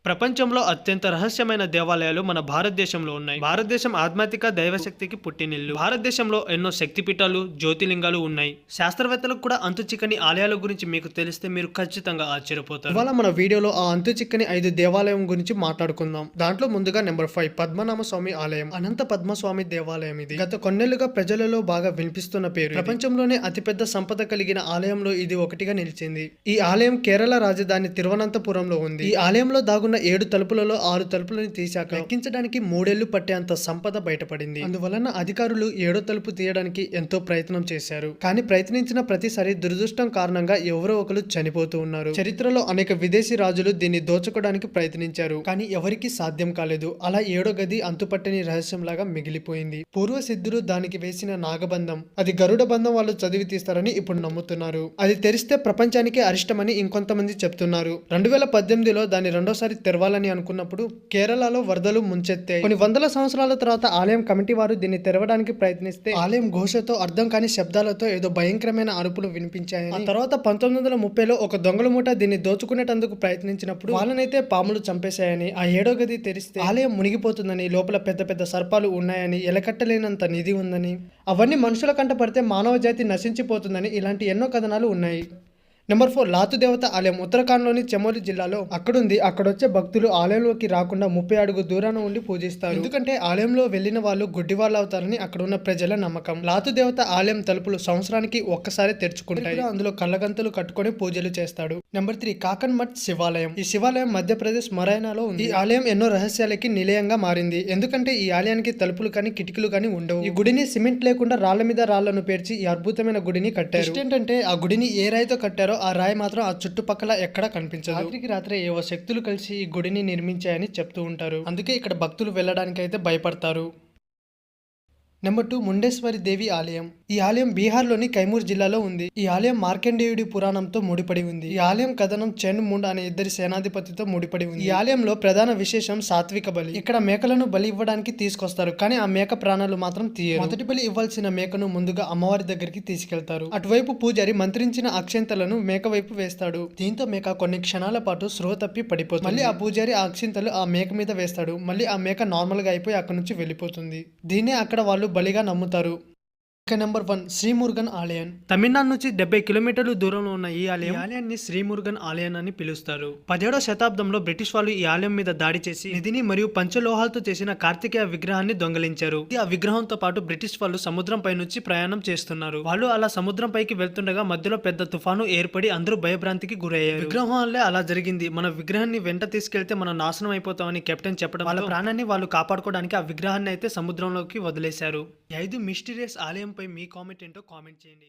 ప్రపంచంలో అత్యంత రహస్యమైన దేవాలయాలు మన భారతదేశంలో ఉన్నాయి. భారతదేశం ఆధ్యాత్మిక దైవశక్తికి పుట్టినిల్లు. భారతదేశంలో ఎన్నో శక్తిపీఠాలు, జ్యోతిర్లింగాలు ఉన్నాయి. శాస్త్రవేత్తలకు కూడా అంతుచిక్కని ఆలయాల గురించి మీకు తెలిస్తే మీరు ఖచ్చితంగా ఆశ్చర్యపోతారు. ఇవాళ మన వీడియోలో ఆ అంతుచిక్కని 5 దేవాలయం గురించి మాట్లాడుకుందాం. దాంట్లో ముందుగా నెంబర్ 5 పద్మనాభ స్వామి ఆలయం. అనంత పద్మస్వామి దేవాలయం ఇది. గత కొన్నేళ్లుగా ప్రజలలో బాగా వినిపిస్తున్న పేరు. ప్రపంచంలోనే అతిపెద్ద సంపద కలిగిన ఆలయంలో ఇది ఒకటిగా నిలిచింది. ఈ ఆలయం కేరళ రాజధాని తిరువనంతపురంలో ఉంది. ఈ ఆలయంలో దాగున్న 7 తలుపులలో 6 తలుపులను తీశాక ఎక్కించడానికి 3 ఏళ్లు పట్టేంత సంపద బయటపడింది. అందువలన అధికారులు 7వ తలుపు తీయడానికి ఎంతో ప్రయత్నం చేశారు. కానీ ప్రయత్నించిన ప్రతిసారి దురదృష్టం కారణంగా ఎవరో ఒకరు చనిపోతూ ఉన్నారు. చరిత్రలో అనేక విదేశీ రాజులు దీన్ని దోచుకోవడానికి ప్రయత్నించారు, కానీ ఎవరికీ సాధ్యం కాలేదు. అలా 7వ గది అంతుపట్టని రహస్యంలాగా మిగిలిపోయింది. పూర్వ సిద్ధులు దానికి వేసిన నాగబంధం, అది గరుడ బంధం వాళ్ళు చదివి తీస్తారని ఇప్పుడు నమ్ముతున్నారు. అది తెరిస్తే ప్రపంచానికి అరిష్టమని ఇంకొంతమంది చెప్తున్నారు. 2018లో దాన్ని రెండోసారి తెరవాలని అనుకున్నప్పుడు కేరళలో వరదలు ముంచెత్తాయి. కొన్ని వందల సంవత్సరాల తర్వాత ఆలయం కమిటీ వారు దీన్ని తెరవడానికి ప్రయత్నిస్తే ఆలయం ఘోషతో, అర్థం కాని శబ్దాలతో ఏదో భయంకరమైన అరుపులు వినిపించాయి. ఆ తర్వాత 1930లో ఒక దొంగల మూట దీన్ని దోచుకునేటందుకు ప్రయత్నించినప్పుడు వాళ్ళనైతే పాములు చంపేశాయని, ఆ 7వ గది తెరిస్తే ఆలయం మునిగిపోతుందని, లోపల పెద్ద పెద్ద సర్పాలు ఉన్నాయని, ఎలకట్టలేనంత నిధి ఉందని, అవన్నీ మనుషుల కంట పడితే మానవ జాతి నశించిపోతుందని, ఇలాంటి ఎన్నో కథనాలు ఉన్నాయి. నెంబర్ 4 లాతు దేవత ఆలయం ఉత్తరాఖండ్లోని చమోలి జిల్లాలో అక్కడుంది. అక్కడొచ్చే భక్తులు ఆలయంలోకి రాకుండా 30 అడుగు దూరాన ఉండి పూజిస్తారు. ఎందుకంటే ఆలయంలో వెళ్లిన వాళ్ళు గుడ్డివాళ్ళు అవుతారని అక్కడ ఉన్న ప్రజల నమ్మకం. లాతు దేవత ఆలయం తలుపులు సంవత్సరానికి ఒక్కసారి తెరుచుకుంటాయి. అందులో కళ్ళగంతలు కట్టుకొని పూజలు చేస్తాడు. నెంబర్ 3 కాకన్ మఠ్ శివాలయం. ఈ శివాలయం మధ్యప్రదేశ్ మొరైనాలో ఉంది. ఈ ఆలయం ఎన్నో రహస్యాలకి నిలయంగా మారింది. ఎందుకంటే ఈ ఆలయానికి తలుపులు కానీ కిటికీలు కానీ ఉండవు. ఈ గుడిని సిమెంట్ లేకుండా రాళ్ల మీద రాళ్లను పేర్చి ఈ అద్భుతమైన గుడిని కట్టారు. ఏంటంటే ఆ గుడిని ఏ రాయితో కట్టారో ఆ రాయి మాత్రం ఆ చుట్టుపక్కల ఎక్కడా కనిపించదు. రాత్రికి రాత్రే ఏవో శక్తులు కలిసి ఈ గుడిని నిర్మించాయని చెప్తూ ఉంటారు. అందుకే ఇక్కడ భక్తులు వెళ్ళడానికి అయితే భయపడతారు. నెంబర్ 2 ముండేశ్వరి దేవి ఆలయం. ఈ ఆలయం బీహార్లోని కైమూర్ జిల్లాలో ఉంది. ఈ ఆలయం మార్కండేయుడి పురాణంతో ముడిపడి ఉంది. ఈ ఆలయం కథనం చెండ్ ముండ్ అనే ఇద్దరి సేనాధిపతితో ముడిపడి ఉంది. ఈ ఆలయంలో ప్రధాన విశేషం సాత్విక బలి. ఇక్కడ మేకలను బలి ఇవ్వడానికి తీసుకొస్తారు, కానీ ఆ మేక ప్రాణాలు మాత్రం తీయరు. మొదటి బలి ఇవ్వాల్సిన మేకను ముందుగా అమ్మవారి దగ్గరికి తీసుకెళ్తారు. అటువైపు పూజారి మంత్రించిన అక్షింతలను మేక వైపు వేస్తాడు. దీంతో మేక కొన్ని క్షణాల పాటు స్పృహ తప్పి పడిపోతుంది. మళ్ళీ ఆ పూజారి ఆ అక్షింతలు ఆ మేక మీద వేస్తాడు. మళ్ళీ ఆ మేక నార్మల్ గా అయిపోయి అక్కడి నుంచి వెళ్ళిపోతుంది. దీన్నే అక్కడ వాళ్ళు బలిగా నమ్ముతారు. ఇక నెంబర్ 1 శ్రీమురుగన్ ఆలయం. తమిళనాడు నుంచి 70 కిలోమీటర్ల దూరంలో ఉన్న ఈ ఆలయాన్ని శ్రీమురుగన్ ఆలయం అని పిలుస్తారు. 17వ శతాబ్దంలో బ్రిటిష్ వాళ్ళు ఈ ఆలయం మీద దాడి చేసి నిధిని మరియు పంచలోహాలతో చేసిన కార్తికేయ విగ్రహాన్ని దొంగలించారు. ఆ విగ్రహంతో పాటు బ్రిటిష్ వాళ్ళు సముద్రం పై నుంచి ప్రయాణం చేస్తున్నారు. వాళ్ళు అలా సముద్రం పైకి వెళ్తుండగా మధ్యలో పెద్ద తుఫాను ఏర్పడి అందరూ భయభ్రాంతికి గురయ్యారు. విగ్రహం వల్లే అలా జరిగింది. మన విగ్రహాన్ని వెంట తీసుకెళ్తే మనం నాశనం అయిపోతామని కెప్టెన్ చెప్పడం వాళ్ళ ప్రాణాన్ని వాళ్ళు కాపాడుకోవడానికి ఆ విగ్రహాన్ని అయితే సముద్రంలోకి వదిలేశారు. 5 మిస్టీరియస్ ఆలయం పై మీ కామెంట్ ఏంటో కామెంట్ చేయండి.